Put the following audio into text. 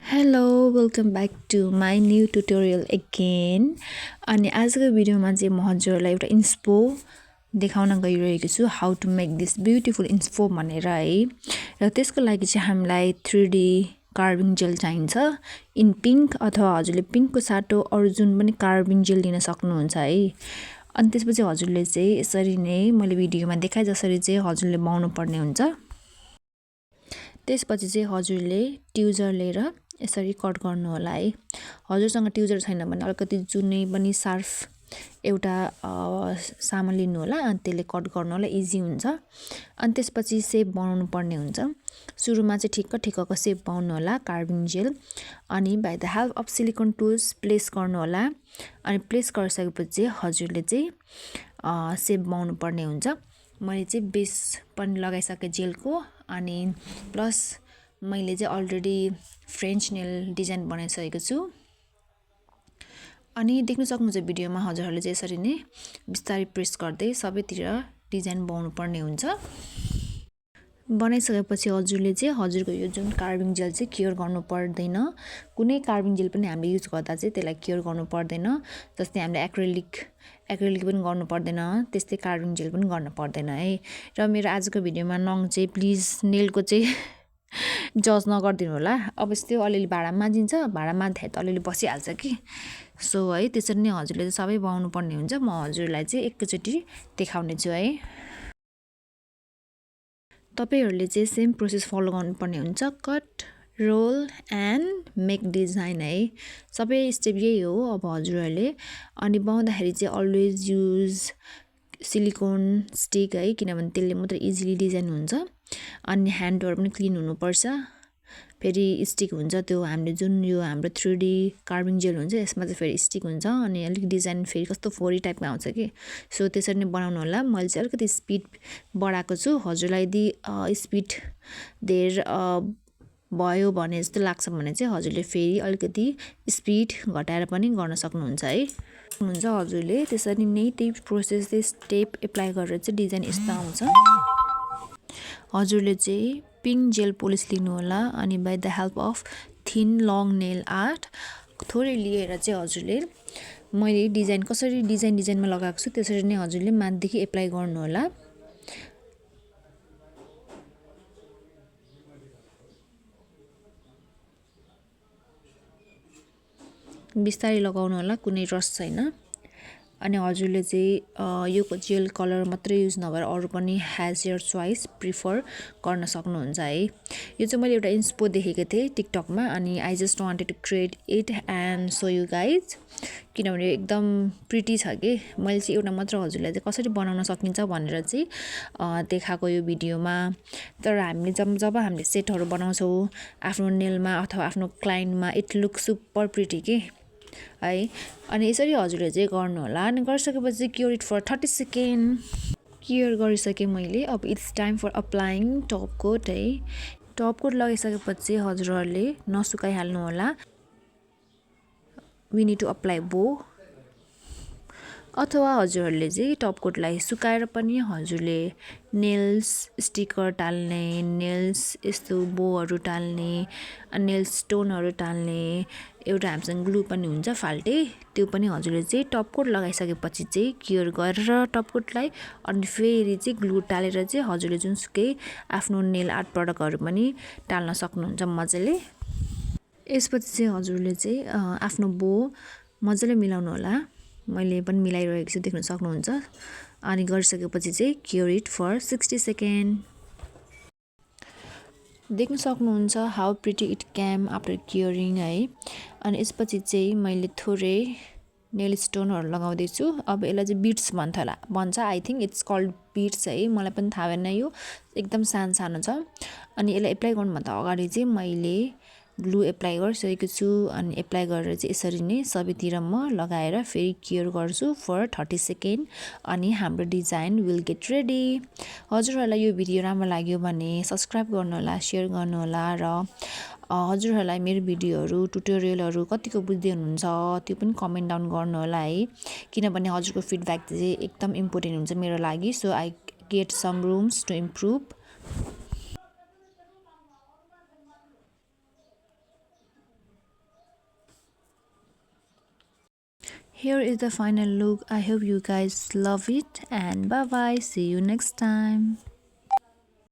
Hello, welcome back to my new tutorial again. अनि आजको भिडियोमा चाहिँ म हजुरलाई एउटा इन्स्पो देखाउन गइरहेको छु how to make this beautiful inspo भनेर है। र त्यसको लागि चाहिँ हामीलाई 3D कार्भिङ जेल चाहिन्छ इन पिङ्क, अथवा हजुरले पिङ्कको साटो अरू जुन पनि कार्भिङ जेल लिन सक्नुहुन्छ है। अनि त्यसपछि हजुरले चाहिँ यसरी नै मैले भिडियोमा देखाए जसरी चाहिँ हजुरले बनाउनु पर्ने हुन्छ। त्यसपछि चाहिँ हजुरले ट्युजर लिएर यसरी कट गर्नु होला है। हजुरसँग ट्युजर छैन भने अलिकति जुनै पनि शार्प एउटा सामान लिनु होला, अनि त्यसले कट गर्नु होला, इजी हुन्छ। अनि त्यसपछि सेप बनाउनु पर्ने हुन्छ। सुरुमा चाहिँ ठिक्क सेप बनाउनु होला कार्भिङ जेल, अनि by the help of silicon tools place गर्नु होला। अनि प्लेस गरिसकेपछि हजुरले चाहिँ सेप बनाउनु पर्ने हुन्छ। मैले चाहिँ बेस पनि लगाइसकेँ जेलको, अनि प्लस मैले चाहिँ अलरेडी फ्रेन्च नेल डिजाइन बनाइसकेको छु। अनि देख्न सक्नुहुन्छ भिडियोमा हजुरहरूले चाहिँ यसरी नै बिस्तारै प्रेस गर्दै सबैतिर डिजाइन बनाउनु पर्ने हुन्छ। बनाइसकेपछि हजुरले चाहिँ हजुरको यो जुन कार्भिङ जेल चाहिँ केयर गर्नु पर्दैन। कुनै कार्भिङ जेल पनि हामीले युज गर्दा चाहिँ त्यसलाई केयर गर्नु पर्दैन। जस्तै हामीले एक्रेलिक पनि गर्नु पर्दैन, त्यस्तै कार्भिङ जेल पनि गर्न पर्दैन है। र मेरो आजको भिडियोमा नङ चाहिँ प्लिज नेलको चाहिँ जज नगरिदिनु होला। अब यस्तै अलिअलि भाँडा माझिन्छ, भाँडा माझ्दाखेरि त अलिअलि बसिहाल्छ कि। सो है त्यसरी नै हजुरले चाहिँ सबै बनाउनु पर्ने हुन्छ। म हजुरलाई चाहिँ एकैचोटि देखाउने छु है। तपाईहरुले चाहिँ सेम प्रोसेस फलो गर्नुपर्ने हुन्छ। Cut, roll and make design है। सबै स्टेप यही हो अब हजुरहरूले। अनि बनाउँदाखेरि चाहिँ अलवेज युज सिलिकोन स्टिक है, किनभने त्यसले मात्र इजिली डिजाइन हुन्छ। अनि ह्यान्डहरू पनि क्लिन हुनुपर्छ। फेरि स्टिक हुन्छ त्यो हामीले जुन यो हाम्रो 3D कार्भिङ जेल हुन्छ यसमा चाहिँ फेरि स्टिक हुन्छ, अनि अलिक डिजाइन फेरि कस्तो फोरी टाइपमा आउँछ कि। सो त्यसरी नै बनाउनु होला। मैले चाहिँ अलिकति स्पिड बढाएको छु। हजुरलाई यदि स्पिड धेर भयो भने जस्तो लाग्छ भने चाहिँ हजुरले फेरि अलिकति स्पिड घटाएर पनि गर्न सक्नुहुन्छ है। हुन्छ हजुरले त्यसरी नै त्यही प्रोसेस त्यही स्टेप एप्लाई गरेर चाहिँ डिजाइन यस्तो आउँछ। हजुरले चाहिँ पिङ्क जेल पोलिस लिनु होला, अनि by the help of thin long nail art थोरै लिएर चाहिँ हजुरले मैले डिजाइन कसरी डिजाइनमा लगाएको छु त्यसरी नै हजुरले माथिदेखि एप्लाई गर्नु होला। बिस्तारै लगाउनु होला, कुनै रस छैन। अनि हजुरले चाहिँ यो जेल कलर मात्रै युज नभएर अरू पनि हेज योर चोइस प्रिफर गर्न सक्नुहुन्छ है। यो चाहिँ मैले एउटा इन्स्पो देखेको थिएँ टिकटकमा, अनि I just wanted to create it and so you guys, किनभने एकदम प्रिटी छ कि। मैले चाहिँ एउटा मात्र हजुरलाई चाहिँ कसरी बनाउन सकिन्छ भनेर चाहिँ देखाएको यो भिडियोमा। तर हामीले जब हामीले सेटहरू बनाउँछौँ आफ्नो नेलमा अथवा आफ्नो क्लाइन्टमा, इट लुक सुपर प्रिटी के है। अनि यसरी हजुरले चाहिँ गर्नु होला। अनि गरिसकेपछि cure it for 30 second. Cure गरिसकेँ मैले। अब it's time for applying top coat है। टप कोट लगाइसकेपछि हजुरहरूले नसुकाइहाल्नु होला। वी निड टु अप्लाई बो, अथवा हजुरहरूले चाहिँ टप कोटलाई सुकाएर पनि हजुरले नेल्स स्टिकर टाल्ने, नेल्स यस्तो बोहरू टाल्ने, नेल स्टोनहरू टाल्ने एउटा हामीसँग ग्लु पनि हुन्छ फाल्टे, त्यो पनि हजुरले चाहिँ टप कोट लगाइसकेपछि चाहिँ क्योर गरेर टप कोटलाई अनि फेरि चाहिँ ग्लु टालेर चाहिँ हजुरले जुनसुकै आफ्नो नेल आर्ट प्रडक्टहरू पनि टाल्न सक्नुहुन्छ मजाले। यसपछि चाहिँ हजुरले चाहिँ आफ्नो बो मजाले मिलाउनु होला। मैले पनि मिलाइरहेको छु, देख्न सक्नुहुन्छ। अनि गरिसकेपछि चाहिँ क्योर इट फर 60 सेकेन्ड। देख्न सक्नुहुन्छ हाउ प्रिटी इट क्याम आफ्टर क्योरिङ है। अनि यसपछि चाहिँ मैले थोरै नेल स्टोनहरू लगाउँदैछु। अब यसलाई चाहिँ बिट्स भन्छ I think it's called bits है, मलाई पनि थाहा भएन, यो एकदम सानो छ। अनि यसलाई एप्लाई गर्नुभन्दा अगाडि चाहिँ मैले ग्लु एप्लाई गरिसकेको छु। अनि एप्लाई गरेर चाहिँ यसरी नै सबैतिर म लगाएर फेरि क्योर गर्छु फर 30 सेकेन्ड। अनि हाम्रो डिजाइन विल गेट रेडी। हजुरहरूलाई यो भिडियो राम्रो लाग्यो भने सब्सक्राइब गर्नुहोला, सेयर गर्नुहोला, र हजुरहरूलाई मेरो भिडियोहरू ट्युटोरियलहरू कतिको बुझ्दै हुनुहुन्छ त्यो पनि कमेन्ट डाउन गर्नुहोला है, किनभने हजुरको फिडब्याक चाहिँ एकदम इम्पोर्टेन्ट हुन्छ मेरो लागि। So I get some rooms to improve. Here is the final look. I hope you guys love it, and bye bye. See you next time.